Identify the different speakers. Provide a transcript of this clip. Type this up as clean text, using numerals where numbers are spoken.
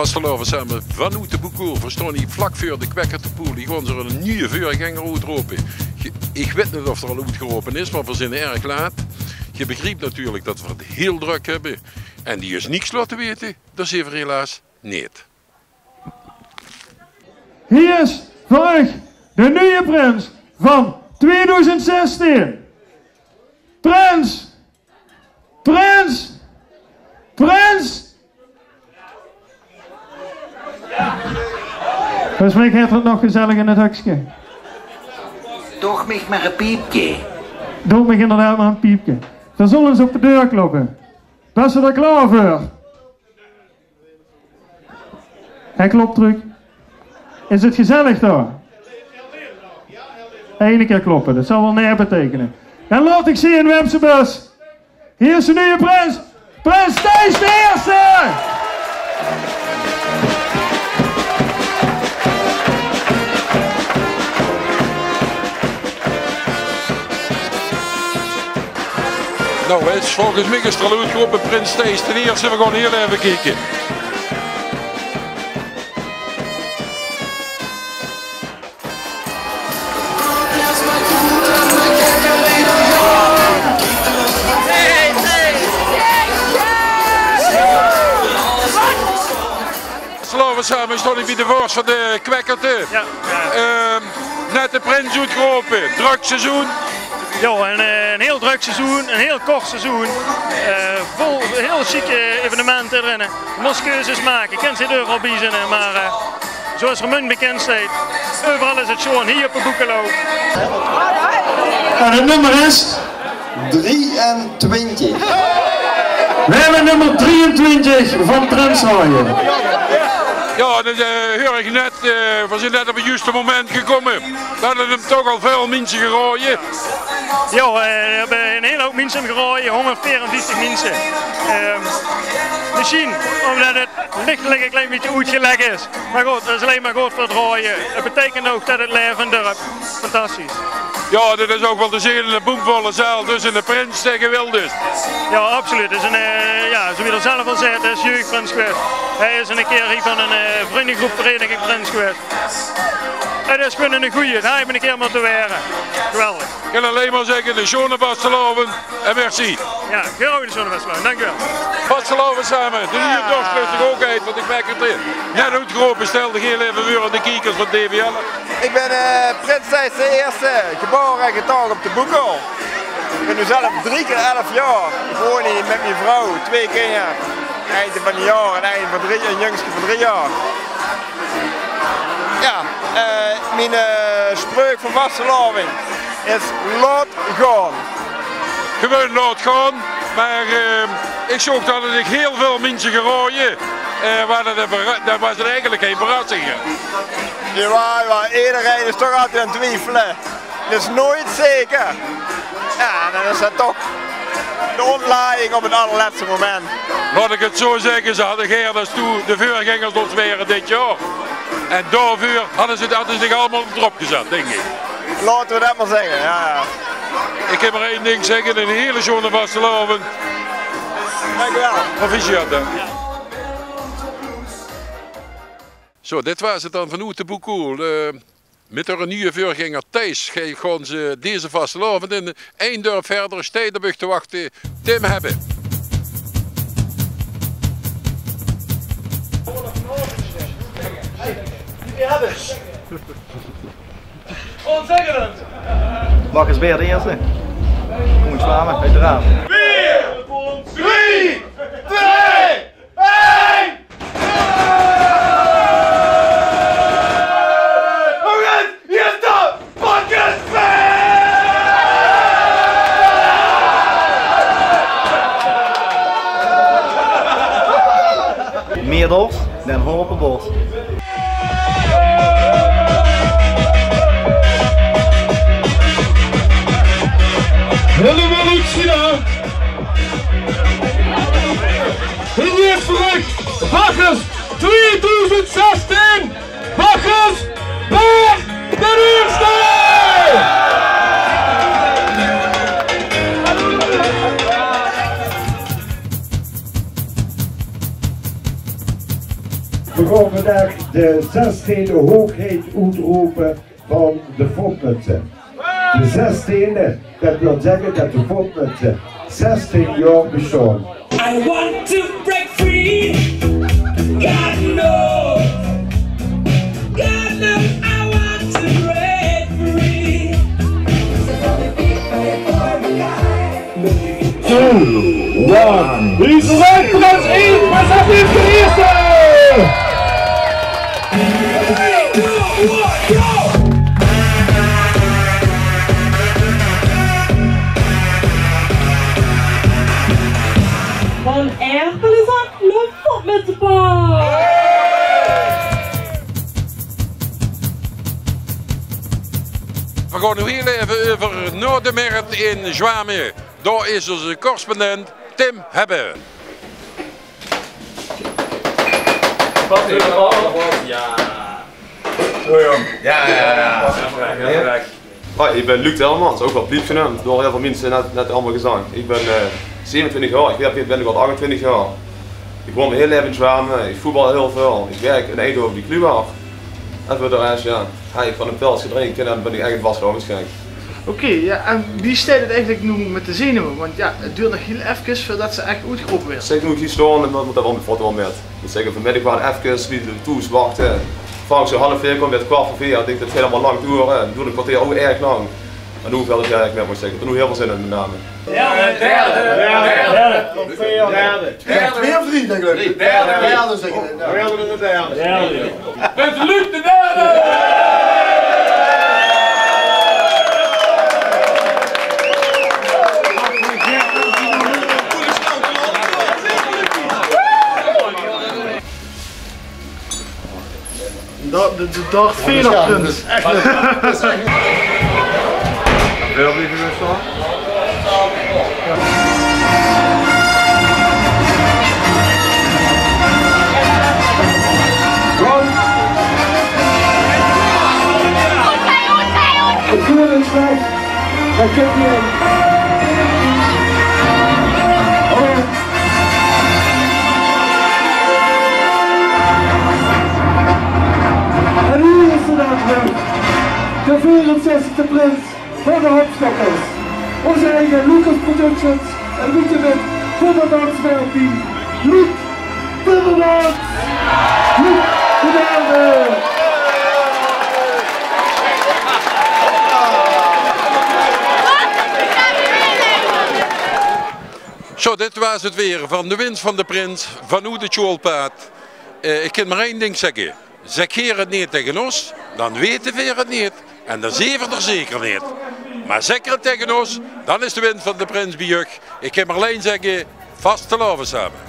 Speaker 1: Vastelovend samen vanuit de Boekoel verstaan die vlak voor de Kwekkertepoel. Die gaan ze een nieuwe vuurganger uitroepen. Ik weet niet of er al uitgeroepen is, maar we zijn erg laat. Je begrijpt natuurlijk dat we het heel druk hebben. En die is niks laten weten, dat is even helaas niet.
Speaker 2: Hier is voor u de nieuwe prins van 2016. Prins! Prins! Prins! Dus mij gaat het nog gezellig in het hokje.
Speaker 3: Toch mij maar een piepje.
Speaker 2: Doe me inderdaad maar een piepje. Dan zullen ze op de deur kloppen. Dat ze er klaar voor. Hij klopt terug. Is het gezellig daar? Eén keer kloppen, dat zal wel nee betekenen. En laat ik zien in Wemsebus. Hier is de nieuwe prins. Prins Thijs de Eerste!
Speaker 1: Nou, het is volgens mij is er al uitgeroepen Prins Thijs de Eerste. We gaan heel even kijken. Samen stond ik bij de voorst van de Kwekkerte. Ja. Net de prins uitgeroepen, druk seizoen.
Speaker 4: Ja, een heel druk seizoen, een heel kort seizoen. Vol heel chique evenementen erin. Je moest keuzes maken, ik ken ze er al bij zijn, maar zoals Vermunt bekend staat, overal is het gewoon hier op de Boekelo.
Speaker 2: En het nummer is
Speaker 5: 23.
Speaker 2: We hebben nummer 23 van Trensraaien.
Speaker 1: Ja, dat hoor ik net. We zijn net op het juiste moment gekomen. We hadden hem toch al veel mensen gerooid.
Speaker 4: Ja, we hebben een hele hoop mensen gerooid, 154 mensen. Misschien omdat het lichtelijk een klein beetje uitgelegd is. Maar goed, dat is alleen maar goed voor het rooien. Het betekent ook dat het leven durft. Fantastisch.
Speaker 1: Ja, dit is ook wel de zedende boemvolle zaal, dus in de prins tegen Wilders.
Speaker 4: Ja, absoluut. Het is een, ja, zoals hij zelf al zegt, hij is jeugdprins geweest. Hij is een keer hier van een vriendengroep vereniging prins geweest. Het is gewoon een goeie, daar hebben we een keer moeten weren. Geweldig.
Speaker 1: Ik kan alleen maar zeggen, de schone vastelovend en merci.
Speaker 4: Ja, gewoon de schone vastelovend, dank u wel.
Speaker 1: Vastelovend samen, de nieuwe dorpslustig ook uit, want ik merk het in. Net uitgeroepen stelde heel even weer aan de kiekers van DVL.
Speaker 5: Ik ben Prins Thijs de Eerste, geboren en getogen op de Boekel. Ik ben nu zelf 3 keer 11 jaar. Ik woon hier met mijn vrouw, 2 keer. Einde van een jaar en einde van 3, een jongste van 3 jaar. Ja, mijn spreuk van vasteloving is laat gaan.
Speaker 1: Gewoon laat gaan, maar ik zag dat er heel veel mensen gerooien. Dat was er eigenlijk geen verrassing.
Speaker 5: Ja, iedereen is toch altijd aan het twijfelen. Dat is nooit zeker. Ja, dan is dat toch de ontlaaiing op het allerlaatste moment.
Speaker 1: Laat ik het zo zeggen, ze hadden Geerders toe de vuurgangers ontzweren dit jaar. En daarvoor hadden ze zich allemaal erop gezet, denk ik.
Speaker 5: Laten we dat maar zeggen, ja.
Speaker 1: Ik heb maar één ding zeggen, een hele schone vastelovend.
Speaker 5: Dank u wel.
Speaker 1: Proficiat, hè. Zo, dit was het dan vanuit de Boekoel. Met een nieuwe vuurganger Thijs gaan ze deze vastelovend in één dorp verder Stedenburg te wachten. Tim hebben.
Speaker 4: Ontzettend!
Speaker 6: Mag eens weer de eerste. Kom eens samen, uiteraard.
Speaker 4: 4, 3, 2, 1! Hier is de pakjesfeest!
Speaker 6: Meer dorst dan Hopenbos.
Speaker 2: Helemaal niet zien. Hier terug. Bakkers 2016. Bakkers bij de eerste.
Speaker 7: de 16e hoogheid uitroepen van de fopmutsen. De 16e, dat wil zeggen dat de fopmutsen 16 jaar bestaan.
Speaker 8: I want to break free. God knows. God knows I want to break free.
Speaker 2: 2, 1. Wie is eruit? Prins 1, maar dat is de eerste!
Speaker 9: Van Erpel is aan lucht met de bal.
Speaker 1: We gaan nu heel even over Noordermerkt in Zwamen. Daar is onze correspondent Tim Hebbe.
Speaker 10: Hoi, ik ben Luc Telmans, ook wel Bliep genoemd, door heel veel mensen net allemaal gezegd. Ik ben 27 jaar, ik ben al 28 jaar. Ik woon mijn hele leven in Zwamen, ik voetbal heel veel, ik werk in Eindhoven die Kluwer. En voor de rest, ja, ga ik van een pils gedrinken en dan ben ik echt vastgehouden waarschijnlijk.
Speaker 11: Oké, ja, en wie staat het eigenlijk nu met de zenuwen? Want ja, het duurt nog heel even voordat ze echt uitgeroepen werden.
Speaker 10: Zeker moet ik hier staan en moet dat wel met foto wel met. Dus zeker vanmiddag waren even wie de toes wachten. Vaak zo half 4 komt het 4:15, ik denk dat het helemaal lang duurt. Dan duurt een kwartier ook erg lang. Maar nu hoeveel het eigenlijk met moet zeggen, er nu heel veel zin in met name.
Speaker 12: Twee of drie, denk ik. Derde zeg ik. Derde.
Speaker 8: Met Luc de derde!
Speaker 11: De dag 40 punten.
Speaker 12: Wil je weer staan?
Speaker 7: Het vuur is weg. Daar kun je in. En hier is de terug. De 64e prins van de Hopstokkers. Onze eigen Lucas Productions en Luc de Wit voor de danswerking. Luc Timmermans. Luc de derde.
Speaker 1: Zo, dit was het weer van de winst van de prins, van hoe de Tjoolpaard. Ik kan maar één ding zeggen. Zeg hier het niet tegen ons, dan weten we het niet. En dan zien we er zeker niet. Maar zeker het tegen ons, dan is de winst van de prins bij. Ik kan maar alleen zeggen, vast te loven samen.